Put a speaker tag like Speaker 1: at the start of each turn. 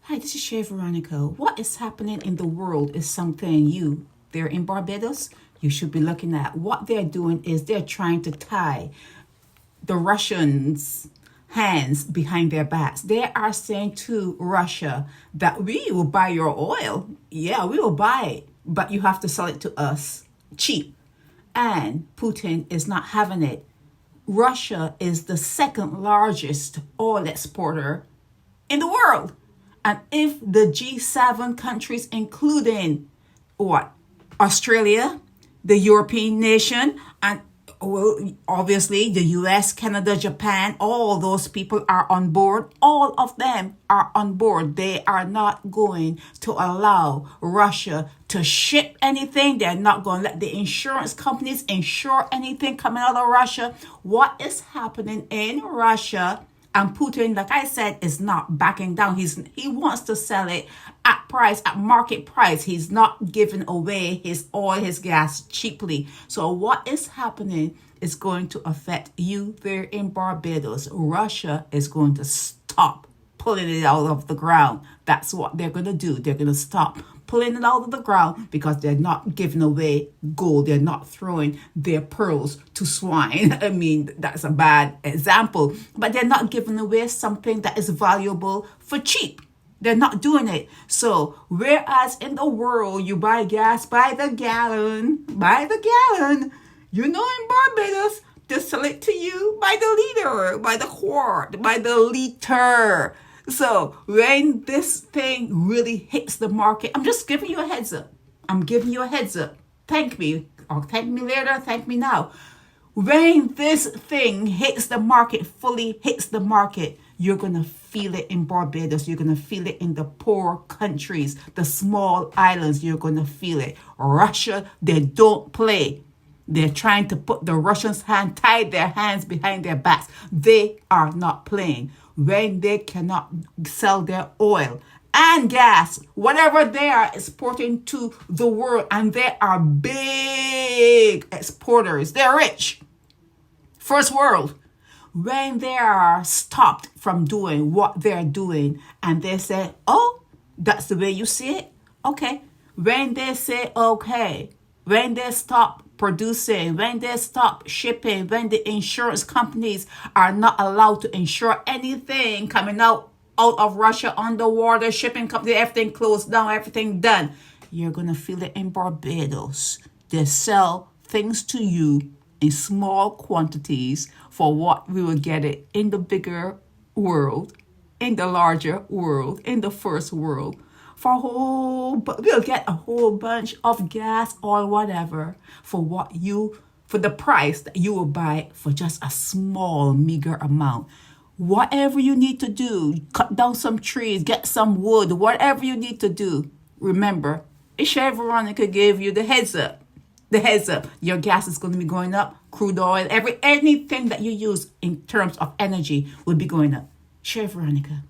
Speaker 1: Hi, this is Chef Veronica. What is happening in the world is something you there in Barbados, you should be looking at. What they're doing is they're trying to tie the Russians' hands behind their backs. They are saying to Russia that we will buy your oil. Yeah, we will buy it, but you have to sell it to us cheap. And Putin is not having it. Russia is the second largest oil exporter in the world. And if the G7 countries, including Australia, the European nation, and obviously the US, Canada, Japan, all those people are on board. All of them are on board. They are not going to allow Russia to ship anything. They're not going to let the insurance companies insure anything coming out of Russia. What is happening in Russia? And Putin, like I said, is not backing down. He wants to sell it at market price. He's not giving away his oil, his gas cheaply. So what is happening is going to affect you there in Barbados. Russia is going to stop pulling it out of the ground. That's what they're going to do. They're going to stop pulling it out of the ground because they're not giving away gold. They're not throwing their pearls to swine. I mean, that's a bad example. But they're not giving away something that is valuable for cheap. They're not doing it. So whereas in the world you buy gas by the gallon, you know in Barbados, they sell it to you by the liter, by the quart, by the liter. So when this thing really hits the market, I'm just giving you a heads up. Thank me, or thank me later, thank me now. When this thing hits the market, fully hits the market, you're going to feel it in Barbados. You're going to feel it in the poor countries, the small islands. You're going to feel it. Russia, they don't play. They're trying to put the Russians' tie their hands behind their backs. They are not playing. When they cannot sell their oil and gas, whatever they are exporting to the world, and they are big exporters. They're rich. First world. When they are stopped from doing what they're doing and they say, oh, that's the way you see it? Okay. When they say, okay, when they stop producing, when they stop shipping, when the insurance companies are not allowed to insure anything coming out of Russia, underwater shipping company, everything closed down, everything done, you're going to feel it in Barbados. They sell things to you in small quantities for what we will get it in the bigger world, in the larger world, in the first world. We'll get a whole bunch of gas or whatever for the price that you will buy for just a small, meager amount. Whatever you need to do, cut down some trees, get some wood, whatever you need to do. Remember, Chef Veronica gave you the heads up. Your gas is going to be going up. Crude oil, anything that you use in terms of energy will be going up. Chef Veronica.